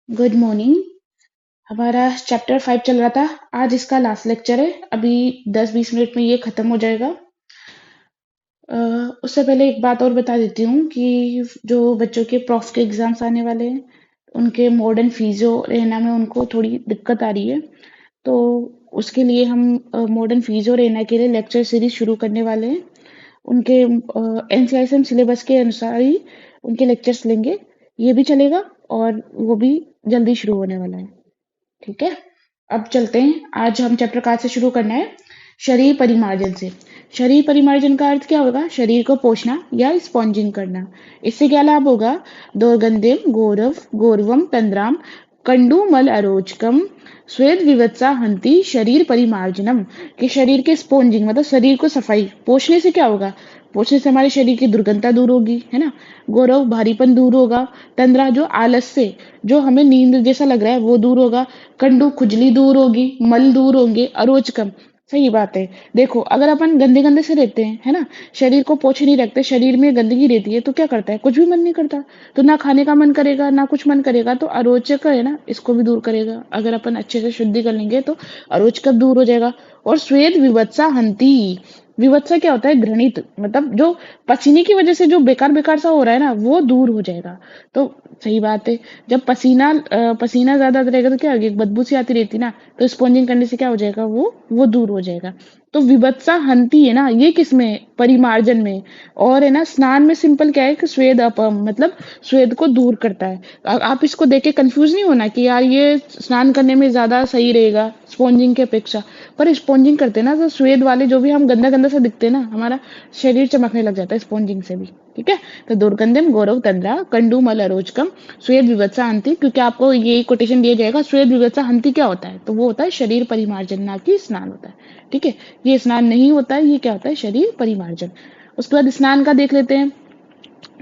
Good morning. हमारा chapter 5 चल रहा था। आज इसका लास्ट लेक्चर है। अभी 10-20 मिनट में ये खत्म हो जाएगा। अ, उससे पहले एक बात और बता देती हूँ कि जो बच्चों के प्रॉफ के एग्जाम्स आने वाले हैं, उनके मॉडर्न फिजियो रहना में उनको थोड़ी दिक्कत आ रही है। तो उसके लिए हम मॉडर्न फिजियो रहना के लिए लेक्चर सीरीज शुरू करने वाले हैं। उनके एनसीआईएसएम सिलेबस के अनुसार ही उनके लेक्चर्स लेंगे। ये भी चलेगा और वो भी जल्दी शुरू होने वाला है। ठीक है, अब चलते हैं। आज हम चैप्टर कहाँ से शुरू करना है? शरीर परिमार्जन से। शरीर परिमार्जन का अर्थ क्या होगा? शरीर को पोषना या स्पॉन्जिंग करना। इससे क्या लाभ होगा? दोर्गंधेम गौरव गौरवम तंद्राम कंडूमल अरोचकम स्वेद विवत्सा हंति शरीर परिमार्जनम। कि शरीर के स्पॉन्जिंग मतलब शरीर को सफाई पोषने से क्या होगा? पोषण से हमारे शरीर की दुर्गंधता दूर होगी, है ना। गौरव भारीपन दूर होगा। तंद्रा जो आलस से, जो हमें नींद जैसा लग रहा है वो दूर होगा। कंडू खुजली दूर होगी, मल दूर होंगे। अरोचकम, सही बात है। देखो अगर अपन गंदे गंदे से रहते हैं, है ना, शरीर को पोछे नहीं रखते, शरीर में गंदगी रहती है तो क्या करता है? कुछ भी मन नहीं करता। तो ना खाने का मन करेगा ना कुछ मन करेगा। तो अरोचक है ना, इसको भी दूर करेगा। अगर अपन अच्छे से शुद्धि कर लेंगे तो अरोचक दूर हो जाएगा। और श्वेत विवत्सा हंति। विवत्सा क्या होता है? घृणित, मतलब जो पसीने की वजह से जो बेकार बेकार सा हो रहा है ना, वो दूर हो जाएगा। तो सही बात है। जब पसीना ज्यादा रहेगा तो क्या होगी? एक बदबू सी आती रहती ना, तो स्पॉन्जिंग करने से क्या हो जाएगा? वो दूर हो जाएगा। तो विभत्सा हंती है ना, ये किस में? परिमार्जन में। और है ना, स्नान में सिंपल क्या है कि स्वेद अपम मतलब स्वेद को दूर करता है। आप इसको देख के कंफ्यूज नहीं होना कि यार ये स्नान करने में ज्यादा सही रहेगा स्पॉन्जिंग की अपेक्षा। पर स्पॉन्जिंग करते हैं ना तो स्वेद वाले जो भी हम गंदा गंदा सा दिखते हैं ना, हमारा शरीर चमकने लग जाता है स्पॉन्जिंग से भी। ठीक है, तो दुर्गंधम गौरव तंद्रा कंडू मल अरोचकम श्वेत विवत्सा हंति। क्योंकि आपको ये कोटेशन दिया जाएगा। श्वेत विवत्सा हंति क्या होता है? तो वो होता है शरीर परिमार्जन, ना कि स्नान होता है। ठीक है, ये स्नान नहीं होता है, ये क्या होता है? शरीर परिमार्जन। उसके बाद स्नान का देख लेते हैं।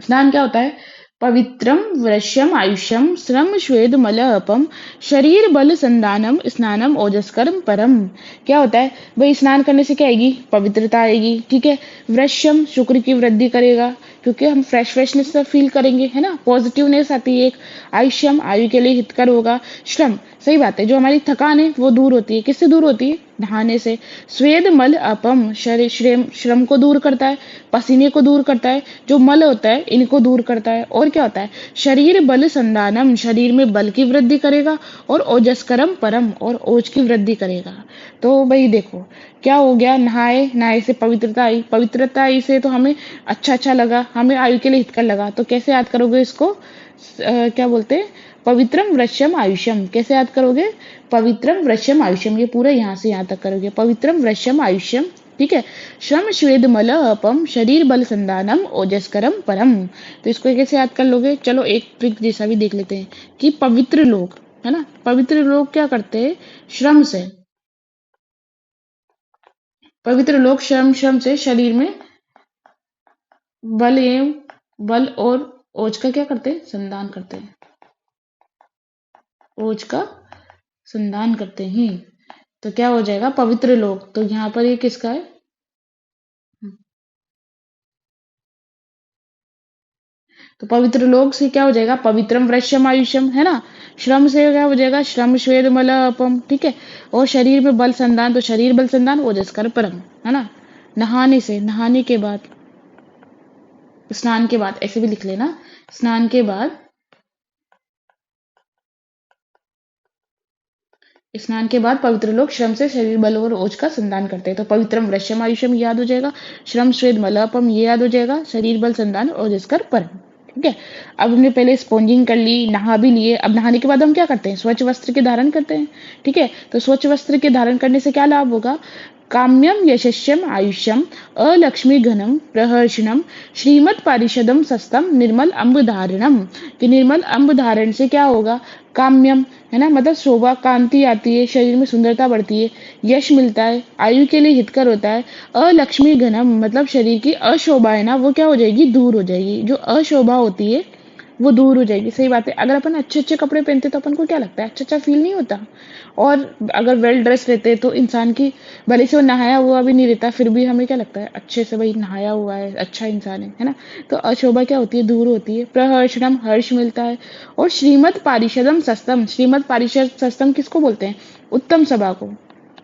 स्नान क्या होता है? पवित्रम वृश्यम आयुष्यम श्रम श्वेद मल अपम शरीर बल संदानम स्नानम ओजस्करम परम। क्या होता है भाई? स्नान करने से क्या आएगी? पवित्रता आएगी। ठीक है, वृश्यम शुक्र की वृद्धि करेगा, क्योंकि हम फ्रेशनेस से फील करेंगे, है ना, पॉजिटिवनेस आती है एक। आयुष्यम आयु के लिए हितकर होगा। श्रम, सही बात है, जो हमारी थकान है वो दूर होती है। किससे दूर होती है? नहाने से। स्वेद मल अपम शरीर श्रम को दूर करता है, पसीने को दूर करता है, जो मल होता है इनको दूर करता है। और क्या होता है? शरीर बल संदानम, शरीर में बल की वृद्धि करेगा। और ओजस्करम परम, और ओज की वृद्धि करेगा। तो भाई देखो क्या हो गया? नहाए, नहाए से पवित्रता आई, पवित्रता आई से तो हमें अच्छा अच्छा लगा, हमें आयु के लिए हितकर लगा। तो कैसे याद करोगे इसको? क्या बोलते हैं? पवित्रम वृश्यम आयुष्यम। कैसे याद करोगे? पवित्रम वृश्यम आयुष्यम, ये पूरा यहाँ से यहाँ तक करोगे। पवित्रम वृश्यम आयुष्यम। ठीक है, श्रम श्वेद मल अपम शरीर बल संदानम ओजस्करम परम। तो इसको कैसे याद कर लोगे? चलो एक ट्रिक जैसा भी देख लेते हैं कि पवित्र लोग, है ना, पवित्र लोग क्या करते हैं? श्रम से, पवित्र लोग श्रम श्रम से शरीर में बल एवं बल और ओज का क्या करते हैं? संदान करते हैं। ओज का संदान करते हैं। तो क्या हो जाएगा? पवित्र लोग। तो यहाँ पर ये किसका है? तो पवित्र लोग से क्या हो जाएगा? पवित्रम वृश्यम आयुष्यम, है ना। श्रम से क्या हो जाएगा? श्रम श्वेद मल अपम। ठीक है, और शरीर में बल संदान, तो शरीर बल संदान ओजस्कर परम, है ना। नहाने से, नहाने के बाद, स्नान के बाद, ऐसे भी लिख लेना। स्नान के बाद, स्नान के बाद पवित्र लोग श्रम से शरीर बल और ओज का संदान करते हैं। तो पवित्रम वृश्यम आयुष्यम याद हो जाएगा, श्रम श्वेद मलपम ये याद हो जाएगा, शरीर बल संदान ओजस्कर परम। ठीक है, अब हमने पहले स्पॉन्जिंग कर ली, नहा भी लिए। अब नहाने के बाद हम क्या करते हैं? स्वच्छ वस्त्र के धारण करते हैं। ठीक है, तो स्वच्छ वस्त्र के धारण करने से क्या लाभ होगा? काम्यम यशस्यम आयुष्यम अलक्ष्मी घनम प्रहर्षणम श्रीमद पारिषदम सस्तम निर्मल अम्ब धारणम। कि निर्मल अम्ब धारण से क्या होगा? काम्यम, है ना, मतलब शोभा कांति आती है, शरीर में सुंदरता बढ़ती है, यश मिलता है, आयु के लिए हितकर होता है। अलक्ष्मी घनम मतलब शरीर की अशोभा है ना, वो क्या हो जाएगी? दूर हो जाएगी। जो अशोभा होती है वो दूर हो जाएगी। सही बात है। अगर अपन अच्छे अच्छे कपड़े पहनते तो अपन को क्या लगता है, अच्छा अच्छा फील नहीं होता। और अगर वेल ड्रेस रहते तो इंसान की, भले से वो नहाया हुआ भी नहीं रहता फिर भी हमें क्या लगता है, अच्छे से भाई नहाया हुआ है, अच्छा इंसान है ना। तो अशोभा क्या होती है, दूर होती है। प्रहर्षणम, हर्ष मिलता है। और श्रीमद पारिषदम सस्तम, श्रीमद पारिषद सस्तम किसको बोलते हैं, उत्तम सभा को।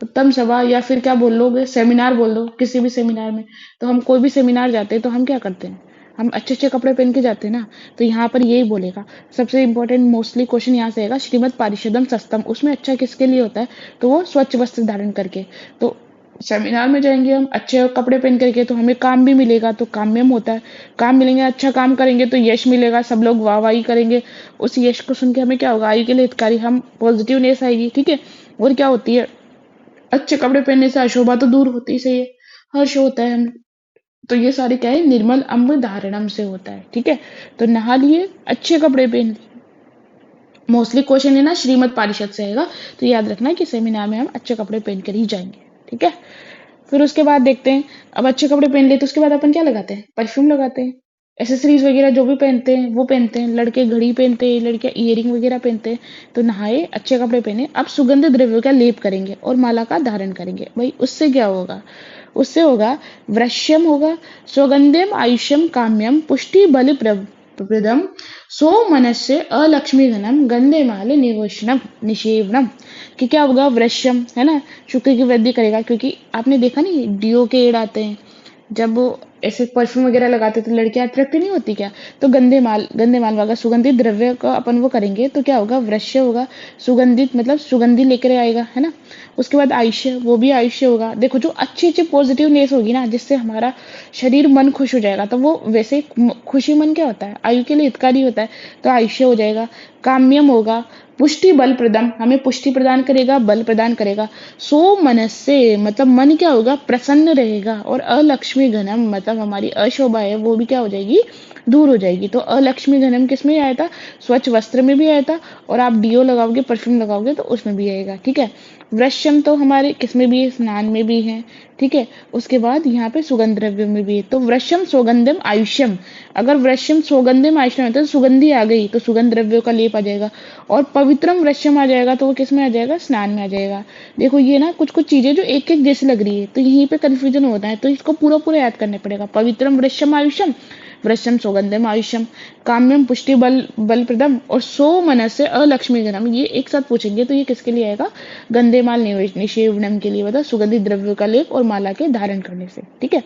उत्तम सभा या फिर क्या बोल लोगे, सेमिनार बोल दो, किसी भी सेमिनार में। तो हम कोई भी सेमिनार जाते हैं तो हम क्या करते हैं, हम अच्छे अच्छे कपड़े पहन के जाते हैं ना। तो यहाँ पर यही बोलेगा। सबसे इंपॉर्टेंट मोस्टली क्वेश्चन यहाँ से आएगा, श्रीमद पारिषदम सस्तम, उसमें अच्छा किसके लिए होता है, तो वो स्वच्छ वस्त्र धारण करके। तो सेमिनार में जाएंगे हम अच्छे कपड़े पहन करके तो हमें काम भी मिलेगा, तो काम्यम होता है। काम मिलेंगे, अच्छा काम करेंगे तो यश मिलेगा, सब लोग वाहवाही करेंगे। उस यश को सुन के हमें क्या होगा, आयु के लिए हितकारी, हम पॉजिटिवनेस आएगी। ठीक है। और क्या होती है, अच्छे कपड़े पहनने से अशोभा तो दूर होती ही सही है, हर्ष होता है हमें। तो ये सारे क्या है, निर्मल अम्ब धारणम से होता है। ठीक है। तो नहा लिए, अच्छे कपड़े पहन लिए। मोस्टली क्वेश्चन है ना श्रीमद पारिषद से आएगा। तो याद रखना कि सेमिनार में हम अच्छे कपड़े पहन कर ही जाएंगे। ठीक है। फिर उसके बाद देखते हैं, अब अच्छे कपड़े पहन लिए तो उसके बाद अपन क्या लगाते हैं, परफ्यूम लगाते हैं। एसेसरीज वगैरह जो भी पहनते हैं वो पहनते हैं, लड़के घड़ी पहनते हैं, लड़कियां इयरिंग वगैरह पहनते हैं। तो नहाए, अच्छे कपड़े पहने, अब सुगंध द्रव्यों का लेप करेंगे और माला का धारण करेंगे। भाई उससे क्या होगा, उससे होगा वृश्यम होगा, सुगंधिम आयुष्यम काम्यम पुष्टि बल प्रदम सो मनस्य अलक्ष्मी घनम गंधे माल निवेशनम निषेवनम। कि क्या होगा, वृश्यम है ना, शुक्र की वृद्धि करेगा। क्योंकि आपने देखा नहीं, डीओ के एड आते हैं, जब वो ऐसे परफ्यूम वगैरह लगाते तो लड़कियां अट्रैक्ट नहीं होती क्या। तो गंदे माल वाला सुगंधित द्रव्य का अपन वो करेंगे तो क्या होगा, वृश्य होगा। सुगंधित मतलब सुगंधि लेकर आएगा, है ना। उसके बाद आयुष्य, वो भी आयुष्य होगा। देखो जो अच्छी अच्छी पॉजिटिवनेस होगी ना, जिससे हमारा शरीर मन खुश हो जाएगा, तो वो वैसे खुशी मन क्या होता है, आयु के लिए हितकारी होता है। तो आयुष्य हो जाएगा। काम्यम होगा, पुष्टि बल प्रदम, हमें पुष्टि प्रदान करेगा, बल प्रदान करेगा। सो मनस्य मतलब मन क्या होगा, प्रसन्न रहेगा। और अलक्ष्मी घनम मतलब हमारी अशोभा है वो भी क्या हो जाएगी, दूर हो जाएगी। तो अलक्ष्मी घनम किस में आया था, स्वच्छ वस्त्र में भी आया था। और आप डीओ लगाओगे, परफ्यूम लगाओगे तो उसमें भी आएगा। ठीक है। वृश्यम तो हमारे किस में भी है, स्नान में भी है। ठीक है। उसके बाद यहाँ पे सुगंध द्रव्य में भी है। तो वृश्यम सौगंधम आयुष्यम, अगर वृश्यम सौगंधम आयुष्यम है तो सुगंधी आ गई तो सुगंध द्रव्यों का लेप आ जाएगा। और पवित्रम वृश्यम आ जाएगा तो वो किस में आ जाएगा, स्नान में आ जाएगा। देखो ये ना कुछ कुछ चीजें जो एक एक जैसी लग रही है तो यहीं पे कंफ्यूजन होता है, तो इसको पूरा पूरा याद करने पड़ेगा। पवित्रम वृश्यम आयुष्यम, वृश्यम सौगंधम आयुष्यम, काम्यम पुष्टि बल प्रदम, और सो मनस्य अलक्ष्मीगणम, ये एक साथ पूछेंगे तो ये किसके लिए आएगा, गंदे माल निषेवनम के लिए, मतलब सुगंधित द्रव्यों का लेप और माला के धारण करने से। ठीक है।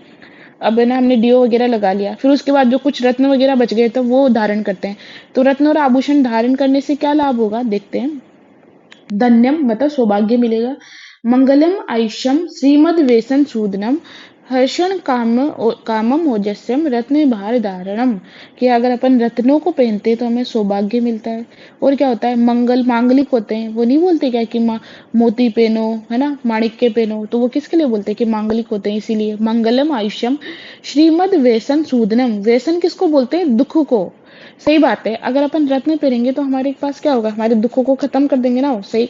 अब है ना, हमने डीओ वगैरह लगा लिया, फिर उसके बाद जो कुछ रत्न वगैरह बच गए तो वो धारण करते हैं। तो रत्न और आभूषण धारण करने से क्या लाभ होगा, देखते हैं। धन्यम मतलब सौभाग्य मिलेगा। मंगलम आयुष्यम श्रीमद वेसन सूदनम, हर्षण कामम ओजस्यम रत्न भार धारणम। कि अगर अपन रत्नों को पहनते हैं तो हमें सौभाग्य मिलता है। और क्या होता है, मंगल मांगलिक होते हैं, वो नहीं बोलते क्या कि मोती पहनो, है ना, माणिक्य पहनो, तो वो किसके लिए बोलते हैं कि मांगलिक होते हैं, इसीलिए मंगलम आयुष्यम श्रीमद वेसन सूदनम। वेसन किसको बोलते हैं, दुख को। सही बात है, अगर अपन रत्न पहनेंगे तो हमारे पास क्या होगा, हमारे दुखों को खत्म कर देंगे ना, सही।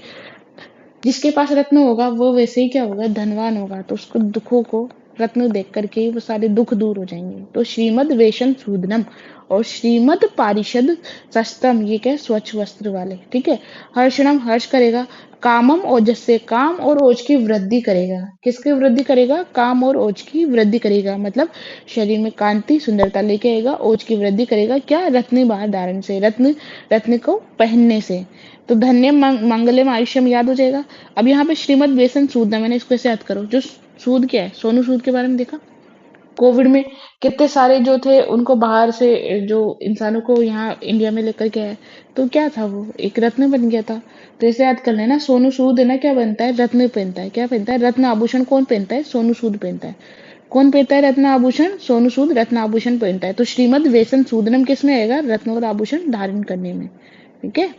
जिसके पास रत्न होगा वो वैसे ही क्या होगा, धनवान होगा, तो उसको दुखों को रत्न देख करके ही वो सारे दुख दूर हो जाएंगे। तो श्रीमद वेशन सूदनम और श्रीमद पारिषद सस्तम, ये क्या है, स्वच्छ वस्त्र वाले। ठीक है। हर्षणम हर्ष करेगा, कामम ओजस से, काम और ओज की वृद्धि करेगा। किसकी वृद्धि करेगा, काम और ओज की वृद्धि करेगा, मतलब शरीर में कांति सुंदरता लेके आएगा। ओज की वृद्धि करेगा क्या, रत्न बाहर धारण से, रत्न रत्न को पहनने से। तो धन्यम मंगलम आयुष्यम याद हो जाएगा। अब यहाँ पे श्रीमद व्यसन सूद है, मैंने इसको ऐसे याद करो। जो सूद क्या है, सोनू सूद के बारे में देखा, कोविड में कितने सारे जो थे उनको बाहर से जो इंसानों को यहाँ इंडिया में लेकर के आए, तो क्या था, वो एक रत्न बन गया था। तो ऐसे याद कर लेना, सोनू सूद है ना, क्या बनता है, रत्न पहनता है। क्या पहनता है, रत्न आभूषण कौन पहनता है, सोनू सूद पहनता है। कौन पहनता है रत्न आभूषण, सोनू सूद रत्न आभूषण पहनता है। तो श्रीमद वेसन सूदनम किस में आएगा, रत्न और आभूषण धारण करने में। ठीक है।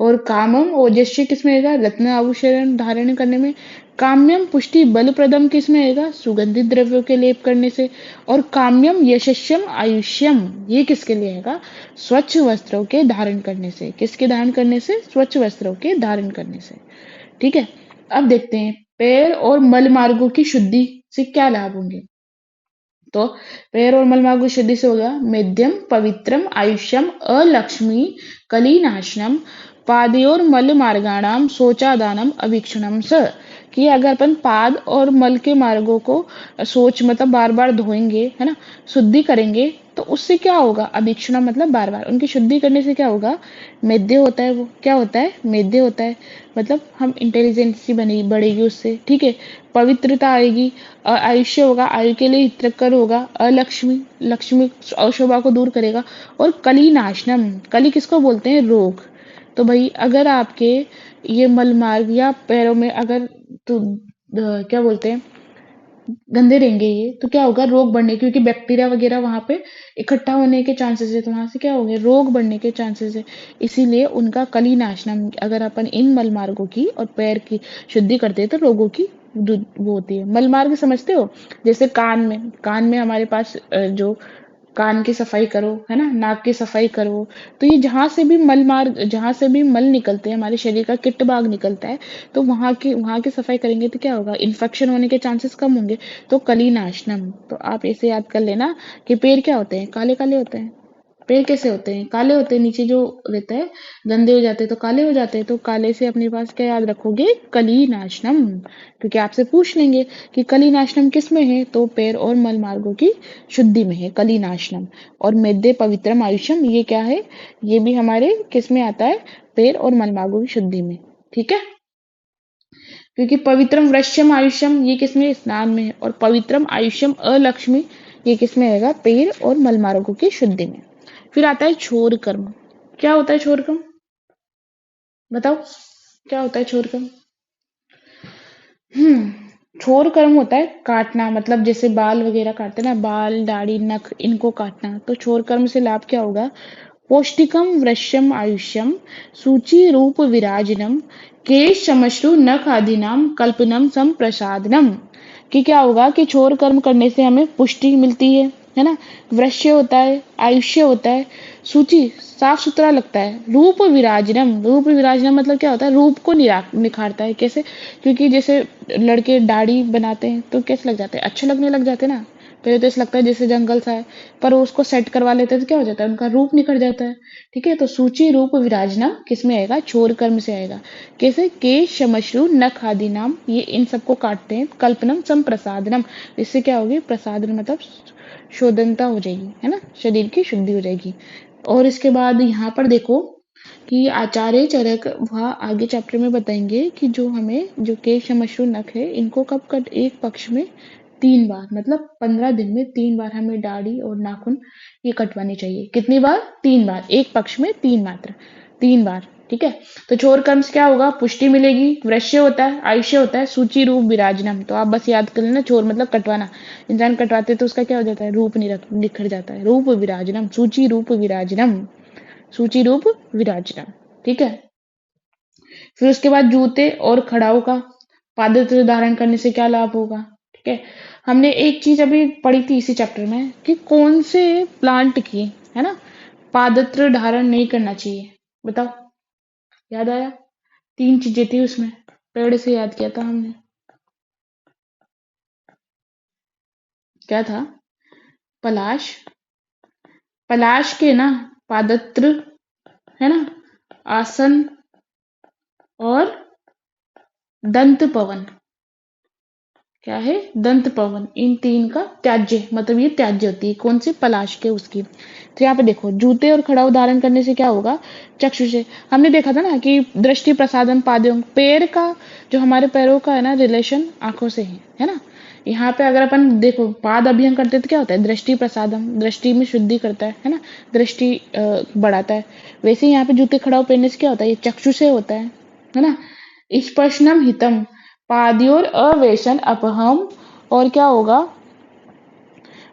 और कामम ओजस्वी किसमें आएगा, रत्न आभूषण धारण करने में। काम्यम पुष्टि बल प्रदम किसमें आएगा, सुगंधित द्रव्यों के लेप करने से। और काम्यम यशस्यम आयुष्यम, ये किसके लिए आएगा, स्वच्छ वस्त्रों के धारण करने से। किसके धारण करने से, स्वच्छ वस्त्रों के धारण करने से। ठीक है। अब देखते हैं पैर और मल मार्गों की शुद्धि से क्या लाभ होंगे। तो पैर और मलमार्ग की शुद्धि से होगा मेध्यम पवित्रम आयुष्यम अलक्ष्मी कलीनाशनम पादयोर मल मार्गाणाम शोचादानम अभीक्षणम स। कि अगर अपन पाद और मल के मार्गों को सोच मतलब बार बार धोएंगे, है ना, शुद्धि करेंगे, तो उससे क्या होगा, अभीक्षणम मतलब बार बार उनकी शुद्धि करने से क्या होगा, मेध्य होता है, वो क्या होता है, मेध्य होता है, मतलब हम इंटेलिजेंसी बनी बढ़ेगी उससे, ठीक है, पवित्रता आएगी, आयुष्य होगा, आयु के लिए हितकर होगा, अलक्ष्मी लक्ष्मी अशोभा को दूर करेगा, और कली नाशनम, कली किसको बोलते हैं, रोग। तो भाई अगर आपके ये मलमार्ग या पैरों में अगर तो क्या बोलते हैं गंदे रहेंगे ये, तो क्या होगा, रोग बढ़ने, क्योंकि बैक्टीरिया वगैरह वहां पे इकट्ठा होने के चांसेस है, तो वहां से क्या होंगे, रोग बढ़ने के चांसेस है। इसीलिए उनका कली नाशनम, अगर अपन इन मल मार्गों की और पैर की शुद्धि करते हैं तो रोगों की वो होती है। मल मार्ग समझते हो, जैसे कान में हमारे पास जो कान की सफाई करो, है ना, नाक की सफाई करो, तो ये जहां से भी मल निकलते हैं, हमारे शरीर का किट भाग निकलता है, तो वहां की सफाई करेंगे तो क्या होगा, इन्फेक्शन होने के चांसेस कम होंगे। तो कली नाशनम, तो आप ऐसे याद कर लेना कि पेड़ क्या होते हैं, काले काले होते हैं। पेड़ कैसे होते हैं, काले होते हैं, नीचे जो रहता है गंदे हो जाते हैं तो काले हो जाते हैं, तो काले से अपने पास क्या याद रखोगे, कली नाशनम, क्योंकि आपसे पूछ लेंगे कि कली नाशनम किस में है, तो पैर और मल मार्गों की शुद्धि में है कली नाशनम। और मेद्य पवित्रम आयुष्यम, ये क्या है, ये भी हमारे किस में आता है, पैर और मल मार्गों की शुद्धि में, ठीक है। क्योंकि पवित्रम वृश्यम आयुष्यम ये किस में, स्नान में है, और पवित्रम आयुष्यम अलक्ष्मी ये किस में आएगा, पैर और मल मार्गों की शुद्धि में। फिर आता है छोर कर्म। क्या होता है छोर कर्म, बताओ, क्या होता है छोर कर्म। छोर कर्म होता है काटना, मतलब जैसे बाल वगैरह काटते हैं ना, बाल दाढ़ी नख इनको काटना, तो छोर कर्म से लाभ क्या होगा, पौष्टिकम वृश्यम आयुष्यम सूचि रूप विराजनम केश श्मश्रु नख आदिनाम कल्पनम संप्रसादनम। कि क्या होगा कि छोर कर्म करने से हमें पुष्टि मिलती है ना, वृश्य होता है, आयुष्य होता है, सूचि साफ सुथरा लगता है, रूप विराजनम मतलब क्या होता है, रूप को निखारता है, कैसे, क्योंकि जैसे लड़के दाढ़ी बनाते हैं तो कैसे लग जाते हैं, अच्छे लगने लग जाते हैं ना, पहले तो ऐसा लगता है जैसे जंगल सा है, पर वो उसको सेट करवा लेते हैं तो क्या हो जाता है, उनका रूप निखर जाता है, ठीक है। तो सूची रूप विराजना किस में आएगा, छोर कर्म से आएगा, कैसे, के शमश्रु नख आदि नाम, ये इन सबको काटते हैं, कल्पनम संप्रसादनम, इससे क्या होगी, प्रसादन मतलब शोधनता हो जाएगी, है ना, शरीर की शुद्धि हो जाएगी। और इसके बाद यहाँ पर देखो कि आचार्य चरक वह आगे चैप्टर में बताएंगे कि जो हमें जो केश शमश्रु नख है इनको कब कट, एक पक्ष में 3 बार, मतलब 15 दिन में 3 बार हमें दाढ़ी और नाखून ये कटवानी चाहिए। कितनी बार, 3 बार, एक पक्ष में 3 मात्र, 3 बार, ठीक है। तो छोर कर्म से क्या होगा, पुष्टि मिलेगी, वृश्य होता है, आयुष्य होता है, सूची रूप विराजनम, तो आप बस याद कर लेना, छोर मतलब कटवाना, इंसान कटवाते तो उसका क्या हो जाता है, रूप निखर जाता है, रूप विराजनम, सूची रूप विराजनम, सूची रूप विराजनम, ठीक है। फिर उसके बाद जूते और खड़ाऊ का पादत्र धारण करने से क्या लाभ होगा, ठीक है। हमने एक चीज अभी पढ़ी थी इसी चैप्टर में कि कौन से प्लांट की, है ना, पादत्र धारण नहीं करना चाहिए, बताओ, याद आया, 3 चीजें थी उसमें, पेड़ से याद किया था हमने, क्या था, पलाश, पलाश के ना पादत्र, है ना, आसन और दंत पवन, क्या है, दंत पवन, इन 3 का त्याज्य, मतलब ये त्याज्य होती है, कौन सी, पलाश के उसकी। तो यहाँ पे देखो जूते और खड़ाऊ धारण करने से क्या होगा, चक्षु से, हमने देखा था ना कि दृष्टि प्रसादन पादयों, पैर का जो हमारे पैरों का है ना रिलेशन आंखों से है ना। यहाँ पे अगर अपन देखो पाद अभियंग करते हैं तो क्या होता है, दृष्टि प्रसादम, दृष्टि में शुद्धि करता है ना, दृष्टि बढ़ाता है। वैसे ही यहाँ पे जूते खड़ाऊ पहनने से क्या होता है, ये चक्षु से होता है ना। स्पर्शनम हितम पाद्योर अवेशन अपहम, और क्या होगा,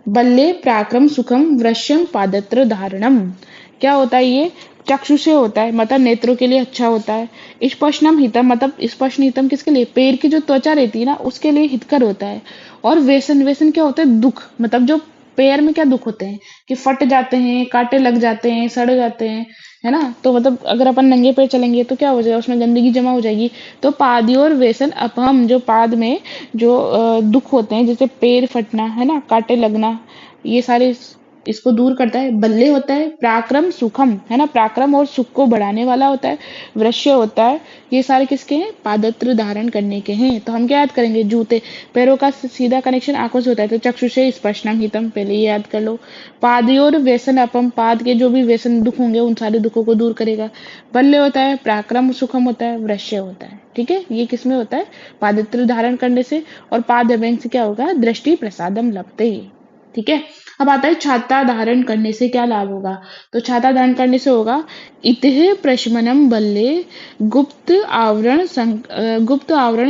बल्ले प्राक्रम सुखम वृश्यम पादत्र धारणम, क्या होता है ये, चक्षु से होता है, मतलब नेत्रों के लिए अच्छा होता है। स्पर्शनम हितम मतलब स्पर्शन हितम किसके लिए, पैर की जो त्वचा रहती है ना उसके लिए हितकर होता है। और व्यसन, व्यसन क्या होता है, दुख, मतलब जो पैर में क्या दुख होते हैं कि फट जाते हैं, कांटे लग जाते हैं, सड़ जाते हैं, है ना। तो मतलब अगर अपन नंगे पैर चलेंगे तो क्या हो जाएगा, उसमें गंदगी जमा हो जाएगी। तो पादयोर व्यसन अपहम, जो पाद में जो दुख होते हैं, जैसे पैर फटना, है ना, कांटे लगना, ये सारे इसको दूर करता है। बल्ले होता है पराक्रम सुखम, है ना, पराक्रम और सुख को बढ़ाने वाला होता है। वृश्य होता है, ये सारे किसके हैं, पादत्र धारण करने के हैं। तो हम क्या याद करेंगे, जूते, पैरों का सीधा कनेक्शन आंखों से होता है, तो चक्षुषे स्पर्शनम हितम, पहले ये याद कर लो। पादयोर व्यसन अपम, पाद के जो भी व्यसन दुख होंगे उन सारे दुखों को दूर करेगा। बल्ले होता है पराक्रम सुखम होता है, वृश्य होता है, ठीक है। ये किसमें होता है, पादत्र धारण करने से। और पाद अभ्यंग से क्या होगा, दृष्टि प्रसादम लभते, ठीक है। अब आता है छाता धारण करने से क्या लाभ होगा। तो छाता धारण करने से होगा, इतिह प्रशमनम बल्ले गुप्त आवरण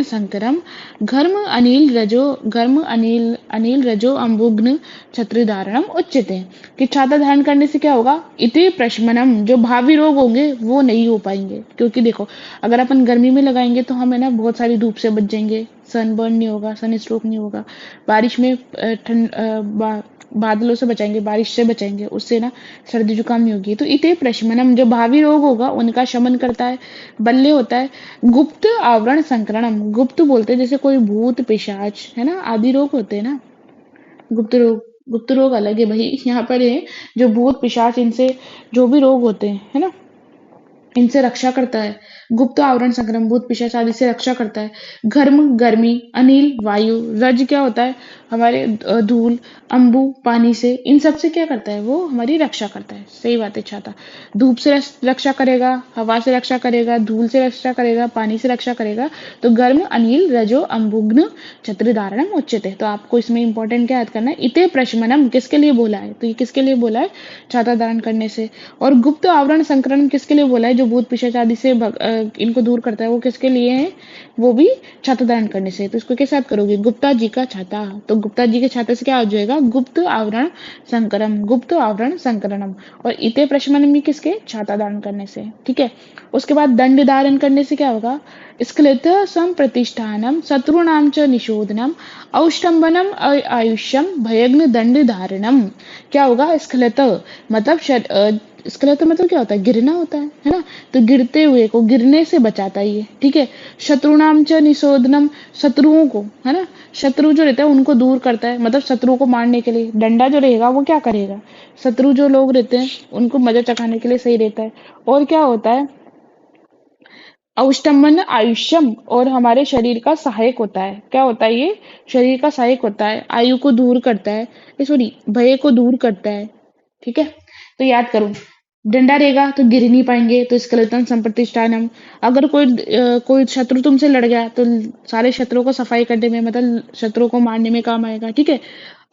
संकरम घर्म अनिल रजो अम्बुग्न छत्र धारणम उच्चते। कि छाता धारण करने से क्या होगा, इति प्रशमनम, जो भावी रोग होंगे वो नहीं हो पाएंगे। क्योंकि देखो, अगर अपन गर्मी में लगाएंगे तो हम, है ना, बहुत सारी धूप से बच जाएंगे, सनबर्न नहीं होगा, सन स्ट्रोक नहीं होगा। बारिश में बादलों से बचाएंगे, बारिश से बचाएंगे, उससे ना सर्दी जुकाम नहीं होगी। तो इते प्रशमनम, जो भावी रोग होगा उनका शमन करता है। बल्ले होता है गुप्त आवरण संकरणम, गुप्त बोलते हैं जैसे कोई भूत पिशाच, है ना, आदि रोग होते हैं ना। गुप्त रोग अलग है भाई, यहाँ पर है जो भूत पिशाच, इनसे जो भी रोग होते हैं, है ना, इनसे रक्षा करता है। गुप्त आवरण संक्रमण, भूत पिशाच आदि से रक्षा करता है। घर्म गर्मी, अनिल वायु, रज क्या होता है, हमारे धूल, अंबु पानी से, इन सब से क्या करता है, वो हमारी रक्षा करता है। सही बात है, छाता धूप से रक्षा करेगा, हवा से रक्षा करेगा, धूल से रक्षा करेगा, पानी से रक्षा करेगा। तो गर्म अनिल रजो अंबुग्न छत्र धारणम उच्चते। तो आपको इसमें इंपॉर्टेंट क्या याद करना है, इते प्रशमनम किसके लिए बोला है, तो ये किसके लिए बोला है, छाता धारण करने से। और गुप्त आवरण संकरण किसके लिए बोला है, जो भूत पिशाच आदि से इनको दूर करता है, वो किसके लिए है, वो भी छाता धारण करने से। तो इसको कैसे याद करोगे, गुप्ता जी का छाता, तो गुप्ता जी के छाते से क्या हो जाएगा, गुप्त आवरण संकरम, गुप्त आवरण संकरणम। और इते प्रशमनम भी किसके, छाता धारण करने से, ठीक है। उसके बाद दंड धारण करने से क्या होगा, स्खलित संप्रतिष्ठानम शत्रुणाम च निशोधनम औष्टंबनम आयुष्यम भयग्न दंड धारणम। क्या होगा, स्खलित मतलब स्खलित मतलब क्या होता है, गिरना होता है ना। तो गिरते हुए को गिरने से बचाता है ये, ठीक है। शत्रुनाम च निशोधनम, शत्रुओं को, है ना, शत्रु जो रहता है उनको दूर करता है, मतलब शत्रु को मारने के लिए डंडा जो रहेगा वो क्या करेगा, शत्रु जो लोग रहते हैं उनको मजा चखाने के लिए सही रहता है। और क्या होता है, अवष्टम्बन आयुष्यम, और हमारे शरीर का सहायक होता है। क्या होता है ये, शरीर का सहायक होता है, आयु को दूर करता है, सॉरी भय को दूर करता है, ठीक है। तो याद करो, डंडा रहेगा तो गिर नहीं पाएंगे, तो स्केलेटन संप्रतिष्ठानम। अगर कोई शत्रु तुमसे लड़ गया तो सारे शत्रुओं को सफाई करने में, मतलब शत्रुओं को मारने में काम आएगा, ठीक है।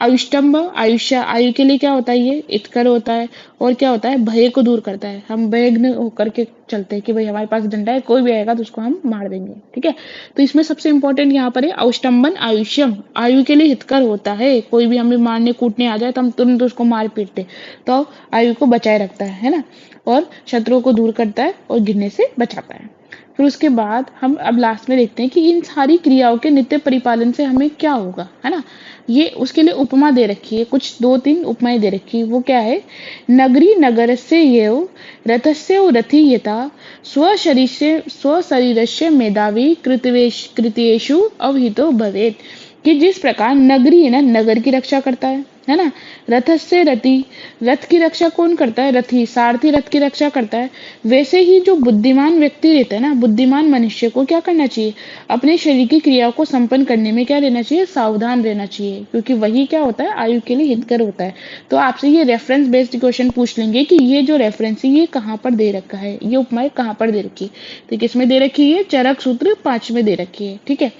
आयुष्टम्ब आयुष्य, आयु के लिए क्या होता है, ये इतकर होता है। और क्या होता है, भय को दूर करता है, हम भयग्न होकर के चलते हैं कि भाई हमारे पास डंडा है, कोई भी आएगा तो उसको हम मार देंगे, ठीक है। तो इसमें सबसे इंपॉर्टेंट यहाँ पर है औष्टम्बन आयुष्यम, आयु के लिए हितकर होता है। कोई भी हमें मारने कूटने आ जाए तो हम तुरंत उसको मार पीटते, तो आयु को बचाए रखता है ना। और शत्रुओं को दूर करता है और गिरने से बचाता है। फिर उसके बाद हम अब लास्ट में देखते हैं कि इन सारी क्रियाओं के नित्य परिपालन से हमें क्या होगा, है ना। ये उसके लिए उपमा दे रखी है, कुछ 2-3 उपमाएं दे रखी है। वो क्या है, नगरी नगरस्य येव रथस्य रथी यथा स्वशरीरस्य मेधावी कृत्येषु अवहितो भवेत। कि जिस प्रकार नगरी है ना, नगर की रक्षा करता है ना। रथ से रति, रथ की रक्षा कौन करता है, रथी सारथी रथ की रक्षा करता है। वैसे ही जो बुद्धिमान व्यक्ति रहता है ना, बुद्धिमान मनुष्य को क्या करना चाहिए, अपने शरीर की क्रियाओं को संपन्न करने में क्या रहना चाहिए, सावधान रहना चाहिए। क्योंकि वही क्या होता है, आयु के लिए हितकर होता है। तो आपसे ये रेफरेंस बेस्ड क्वेश्चन पूछ लेंगे कि ये जो रेफरेंस है ये कहाँ पर दे रखा है, ये उपमाएं कहाँ पर दे रखी है। तो किसमें दे रखी है, चरक सूत्र 5 में दे रखी है, ठीक है।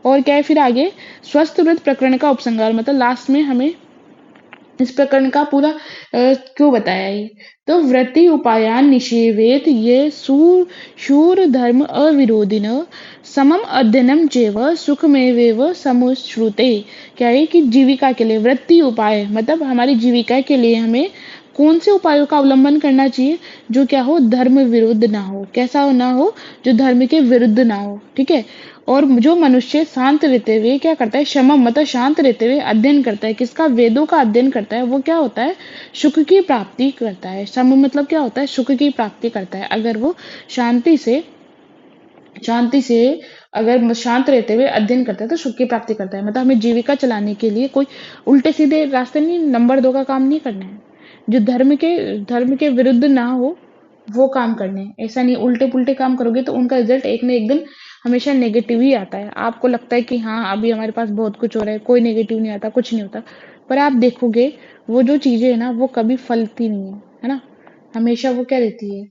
और क्या है फिर आगे, स्वस्थ व्रत प्रकरण का उपसंहार, मतलब लास्ट में हमें इस प्रकरण का पूरा क्यों बताया है। तो वृत्ति उपायान निषेवेत ये शूर धर्म अविरोधिन समम अध्ययनम चेव सुखमेवेव समुश्रुते। क्या है कि जीविका के लिए वृत्ति उपाय, मतलब हमारी जीविका के लिए हमें कौन से उपायों का अवलंबन करना चाहिए जो क्या हो, धर्म विरुद्ध ना हो, कैसा ना हो, जो धर्म के विरुद्ध ना हो, ठीक है। और जो मनुष्य शांत रहते हुए क्या करता है, शमम मतलब शांत रहते हुए अध्ययन करता है, किसका, वेदों का अध्ययन करता है, वो क्या होता है, सुख की प्राप्ति करता है। शम मतलब क्या होता है, सुख की प्राप्ति करता है। अगर वो शांति से शांति से अगर शांत रहते हुए अध्ययन करता है तो सुख की प्राप्ति करता है। मतलब हमें जीविका चलाने के लिए कोई उल्टे सीधे रास्ते नहीं, नंबर 2 का काम नहीं करना है। जो धर्म के विरुद्ध ना हो वो काम करने हैं। ऐसा नहीं उल्टे पुल्टे काम करोगे तो उनका रिजल्ट एक न एक दिन हमेशा नेगेटिव ही आता है। आपको लगता है कि हाँ अभी हमारे पास बहुत कुछ हो रहा है, कोई नेगेटिव नहीं आता, कुछ नहीं होता, पर आप देखोगे वो जो चीजें है ना वो कभी फलती नहीं है ना। हमेशा वो क्या रहती है,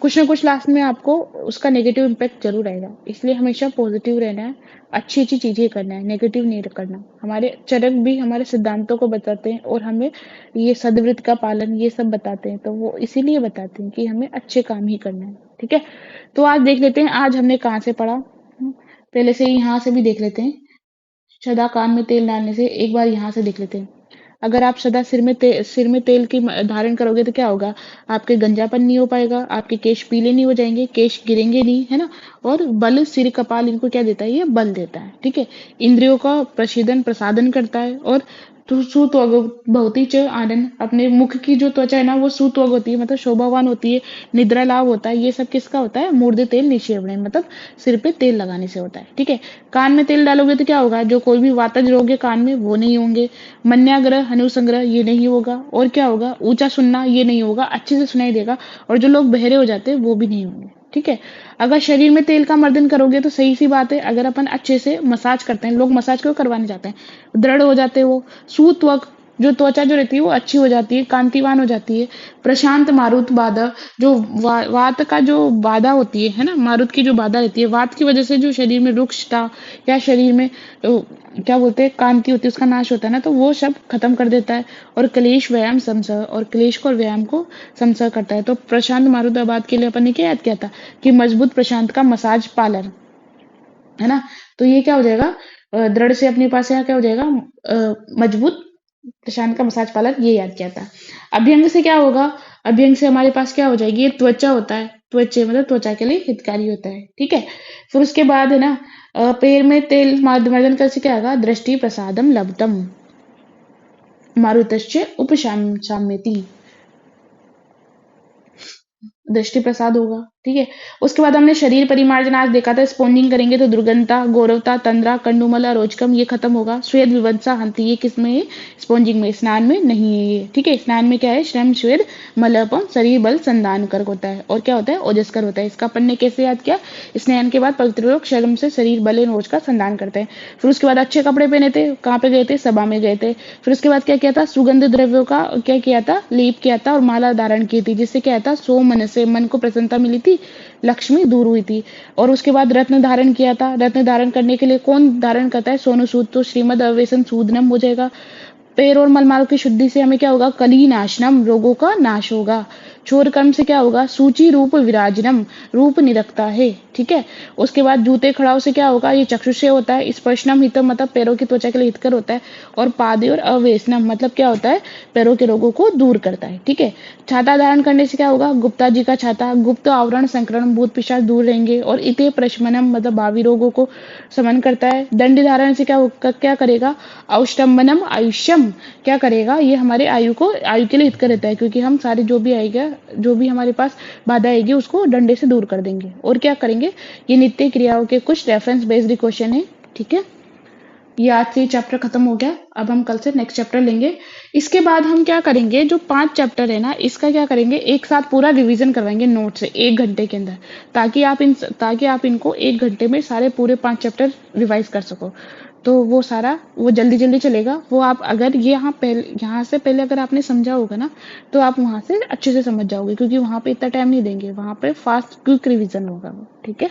कुछ ना कुछ लास्ट में आपको उसका नेगेटिव इम्पैक्ट जरूर आएगा। इसलिए हमेशा पॉजिटिव रहना है, अच्छी अच्छी चीजें करना है, नेगेटिव नहीं करना। हमारे चरक भी हमारे सिद्धांतों को बताते हैं और हमें ये सद्वृत्त का पालन ये सब बताते हैं, तो वो इसीलिए बताते हैं कि हमें अच्छे काम ही करना है, ठीक है। तो आज देख लेते हैं आज हमने कहाँ से पढ़ा। पहले से ही यहाँ से भी देख लेते हैं। सदा कान में तेल डालने से एक बार यहाँ से देख लेते हैं। अगर आप सदा सिर में तेल की धारण करोगे तो क्या होगा, आपके गंजापन नहीं हो पाएगा, आपके केश पीले नहीं हो जाएंगे, केश गिरेंगे नहीं, है ना। और बल सिर कपाल इनको क्या देता है, ये बल देता है, ठीक है। इंद्रियों का प्रशीदन प्रसादन करता है। और सुत्वग भवती च आनंद, अपने मुख की जो त्वचा है ना वो सुत्वग होती है, मतलब शोभावान होती है, निद्रा लाभ होता है। ये सब किसका होता है, मूर्ध तेल निषेवण, मतलब सिर पे तेल लगाने से होता है, ठीक है। कान में तेल डालोगे तो क्या होगा, जो कोई भी वातज रोग है कान में वो नहीं होंगे, मन्याग्रह हनुसंग्रह ये नहीं होगा, और क्या होगा, ऊंचा सुनना ये नहीं होगा, अच्छे से सुनाई देगा, और जो लोग बहरे हो जाते हैं वो भी नहीं होंगे, ठीक है। अगर शरीर में तेल का मर्दन करोगे तो सही सी बात है, अगर अपन अच्छे से मसाज करते हैं, लोग मसाज क्यों करवाने जाते हैं, दृढ़ हो जाते हैं वो, सुत्वक जो त्वचा जो रहती है वो अच्छी हो जाती है, कांतिवान हो जाती है। प्रशांत मारुत बाधा, जो वात का जो बाधा होती है ना, मारुत की जो बाधा रहती है, वात की वजह से जो शरीर में रुक्षता या शरीर में क्या बोलते हैं कांति होती है उसका नाश होता है ना, तो वो सब खत्म कर देता है। और क्लेश व्यायाम समसह, और क्लेश को और व्यायाम को समसह करता है। तो प्रशांत मारुताबाद के लिए अपन ने क्या याद किया था कि मजबूत प्रशांत का मसाज पार्लर, है ना। तो ये क्या हो जाएगा, दृढ़ से अपने पास यहाँ क्या हो जाएगा, मजबूत प्रशांत का मसाज पार्लर, ये याद किया था। अभ्यंग से क्या होगा, अभ्यंग से हमारे पास क्या हो जाएगी, ये त्वचा होता है, त्वचे मतलब त्वचा के लिए हितकारी होता है, ठीक है। फिर उसके बाद है ना, पैर में तेल मर्दन कर से क्या होगा, दृष्टि प्रसादम लब्धम मारुतश्च उपशाम्यति, दृष्टि प्रसाद होगा, ठीक है। उसके बाद हमने शरीर परिमार्जन आज देखा था, स्पॉन्जिंग करेंगे तो दुर्गंधता, गौरवता, तंद्रा, कंडुमला, रोचकम ये खत्म होगा। श्वेत विवंसा हंति, ये किस में है, स्पॉन्जिंग में, स्नान में नहीं है ये, ठीक है। स्नान में क्या है, श्रम श्वेत मलपम शरीर बल संधान कर होता है, और क्या होता है, ओजस्कर होता है। इसका अपन ने कैसे याद किया, स्नान के बाद पवित्र लोग श्रम से शरीर बल एवं ओज का संधान करते हैं। फिर उसके बाद अच्छे कपड़े पहने थे, कहाँ पे गए थे, सभा में गए थे। फिर उसके बाद क्या किया था, सुगंध द्रव्यों का क्या किया था, लेप किया था, और माला धारण की थी, जिससे क्या था, सो मन से मन को प्रसन्नता मिली थी, लक्ष्मी दूर हुई थी। और उसके बाद रत्न धारण किया था, रत्न धारण करने के लिए कौन धारण करता है, सोनु सूद, तो श्रीमद अवेशन सूदनम हो जाएगा। पैर और मलमाल की शुद्धि से हमें क्या होगा, कली नाशनम, रोगों का नाश होगा। चोर कर्म से क्या होगा, सूची रूप विराजनम, रूप निरखता है, ठीक है। उसके बाद जूते खड़ाव से क्या होगा, ये चक्षुष से होता है। स्पर्शनम हितम मतलब पैरों की त्वचा के लिए हितकर होता है। और पादे और अवेशनम मतलब क्या होता है, पैरों के रोगों को दूर करता है, ठीक है। छाता धारण करने से क्या होगा, गुप्ता जी का छाता, गुप्त आवरण संक्रमण भूत पिशाच दूर रहेंगे। और इते प्रशमनम मतलब भावी रोगों को समन करता है। दंड धारण से क्या करेगा, औष्टम्बनम आयुष्यम, क्या करेगा, ये हमारे आयु के लिए हितकर रहता है, क्योंकि हम सारे जो भी आएगा, जो भी हमारे पास बाधा आएगी उसको डंडे से दूर कर देंगे। और क्या करेंगे, ये नित्य क्रियाओं के कुछ रेफरेंस बेस्ड क्वेश्चन है, ठीक है। ये आज से चैप्टर खत्म हो गया, अब हम कल से नेक्स्ट चैप्टर लेंगे। इसके बाद हम क्या करेंगे, जो 5 चैप्टर है ना इसका क्या करेंगे, एक साथ पूरा रिवीजन करवाएंगे नोट से 1 घंटे के अंदर, ताकि आप इनको 1 घंटे में सारे पूरे 5 चैप्टर रिवाइज कर सको। तो वो जल्दी जल्दी चलेगा। वो आप अगर यहाँ से पहले अगर आपने समझा होगा ना, तो आप वहां से अच्छे से समझ जाओगे, क्योंकि वहां पे इतना टाइम नहीं देंगे, वहां पे फास्ट क्विक रिवीजन होगा, ठीक है।